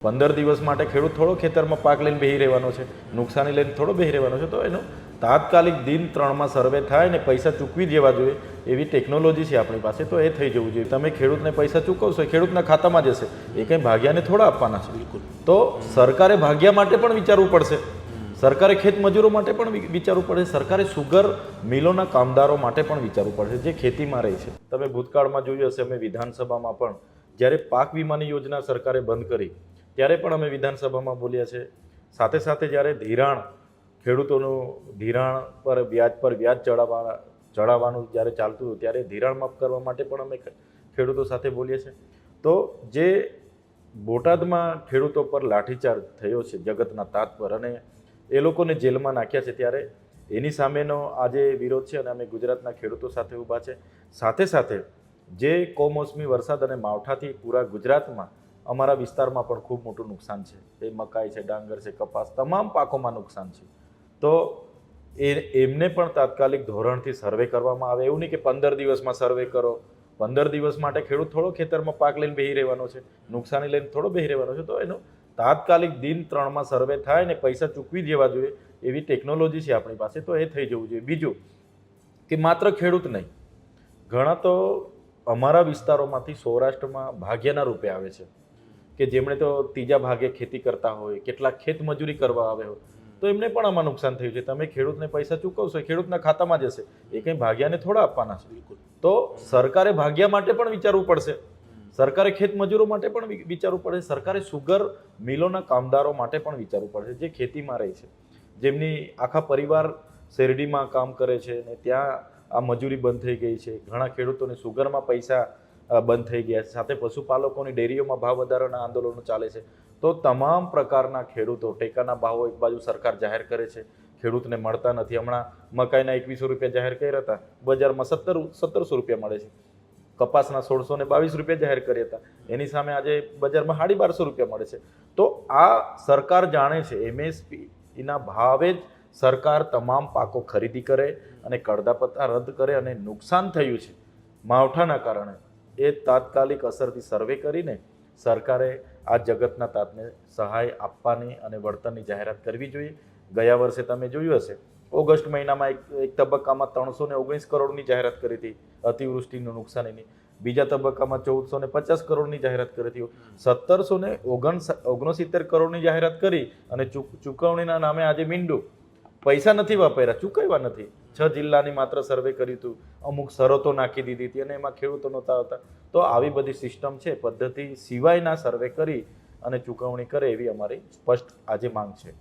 15 દિવસ માટે ખેડૂત થોડો ખેતરમાં પાક લઈને બેહી રહેવાનો છે, નુકસાની લઈને થોડો બેહી રહેવાનો છે. તો એનો તાત્કાલિક દિન 3માં સર્વે થાય ને પૈસા ચૂકવી દેવા જોઈએ એવી ટેકનોલોજી છે આપણી પાસે. તો એ થઈ જવું જોઈએ. તમે ખેડૂતને પૈસા ચૂકવશો એ ખેડૂતના ખાતામાં જશે, એ કંઈ ભાગ્યાને થોડા આપવાના છે. બિલકુલ. તો સરકારે ભાગ્યા માટે પણ વિચારવું પડશે, સરકારે ખેત મજૂરો માટે પણ વિચારવું પડશે, સરકારે સુગર મિલોના કામદારો માટે પણ વિચારવું પડશે જે ખેતીમાં રહે છે. તમે ભૂતકાળમાં જોયું હશે, અમે વિધાનસભામાં પણ જ્યારે પાક વીમાની યોજના સરકારે બંધ કરી ત્યારે પણ અમે વિધાનસભામાં બોલ્યા છે. સાથે સાથે જ્યારે ધિરાણ ખેડૂતોનું ધિરાણ પર વ્યાજ ચડાવવાનું જ્યારે ચાલતું હતું ત્યારે ધિરાણ માફ કરવા માટે પણ અમે ખેડૂતો સાથે બોલીએ છીએ. તો જે બોટાદમાં ખેડૂતો પર લાઠીચાર્જ થયો છે જગતના તાત પર અને એ લોકોને જેલમાં નાખ્યા છે, ત્યારે એની સામેનો આજે વિરોધ છે અને અમે ગુજરાતના ખેડૂતો સાથે ઊભા છે. સાથે સાથે જે કમોસમી વરસાદ અને માવઠાથી પૂરા ગુજરાતમાં અમારા વિસ્તારમાં પણ ખૂબ મોટું નુકસાન છે. એ મકાઈ છે, ડાંગર છે, કપાસ, તમામ પાકોમાં નુકસાન છે. તો એમને પણ તાત્કાલિક ધોરણથી સર્વે કરવામાં આવે. એવું નહીં કે 15 દિવસમાં સર્વે કરો. 15 દિવસ માટે ખેડૂત થોડો ખેતરમાં પાક લઈને બેહી રહેવાનો છે, નુકસાની લઈને થોડો બેહી રહેવાનો છે. તો એનો તાત્કાલિક દિન 3માં સર્વે થાય ને પૈસા ચૂકવી દેવા જોઈએ એવી ટેકનોલોજી છે આપણી પાસે. તો એ થઈ જવું જોઈએ. બીજું કે માત્ર ખેડૂત નહીં, ઘણા તો અમારા વિસ્તારોમાંથી સૌરાષ્ટ્રમાં ભાગ્યના રૂપે આવે છે કે જેમણે તો ત્રીજા ભાગે ખેતી કરતા હોય, કેટલાક ખેત મજૂરી કરવા આવે હોય, તો એમને પણ આમાં નુકસાન થયું છે. તમે ખેડૂતને પૈસા ચૂકવશો એ ખેડૂતના ખાતામાં જશે, એ કંઈ ભાગ્યાને થોડા આપવાના છે. બિલકુલ. તો સરકારે ભાગ્યા માટે પણ વિચારવું પડશે, સરકારે ખેત મજૂરો માટે પણ વિચારવું પડશે, સરકારે સુગર મિલોના કામદારો માટે પણ વિચારવું પડશે જે ખેતીમાં રહે છે, જેમની આખા પરિવાર શેરડીમાં કામ કરે છે ને ત્યાં આ મજૂરી બંધ થઈ ગઈ છે. ઘણા ખેડૂતોને સુગરમાં પૈસા બંધ થઈ ગયા છે. સાથે પશુપાલકોની ડેરીઓમાં ભાવ વધારાના આંદોલનો ચાલે છે. તો તમામ પ્રકારના ખેડૂતો ટેકાના ભાવો એક બાજુ સરકાર જાહેર કરે છે, ખેડૂતને મળતા નથી. હમણાં મકાઈના 2100 રૂપિયા જાહેર કર્યા હતા, બજારમાં 1700 રૂપિયા મળે છે. કપાસના 1622 રૂપિયા જાહેર કર્યા હતા, એની સામે આજે બજારમાં 1250 રૂપિયા મળે છે. તો આ સરકાર જાણે છે MSPના ભાવે જ સરકાર તમામ પાકો ખરીદી કરે અને કડદાપત્તા રદ કરે અને નુકસાન થયું છે માવઠાના કારણે એ તાત્કાલિક અસરથી સર્વે કરીને સરકારે આ જગતના તાતને સહાય આપવાની અને વળતરની જાહેરાત કરવી જોઈએ. ગયા વર્ષે તમે જોયું હશે, ઓગસ્ટ મહિનામાં એક તબક્કામાં 319 કરોડની જાહેરાત કરી હતી અતિવૃષ્ટિનું નુકસાનીની, બીજા તબક્કામાં 1450 કરોડની જાહેરાત કરી હતી, 1769 કરોડની જાહેરાત કરી અને ચૂકવણીના નામે આજે મીંડું પૈસા નથી વાપર્યા, ચૂકવ્યા નથી. 6 જિલ્લાની માત્ર સર્વે કર્યું હતું, અમુક શરતો નાખી દીધી હતી અને એમાં ખેડૂતો નહોતા આવતા. તો આવી બધી સિસ્ટમ છે, પદ્ધતિ સિવાયના સર્વે કરી અને ચૂકવણી કરે એવી અમારી સ્પષ્ટ આજે માંગ છે.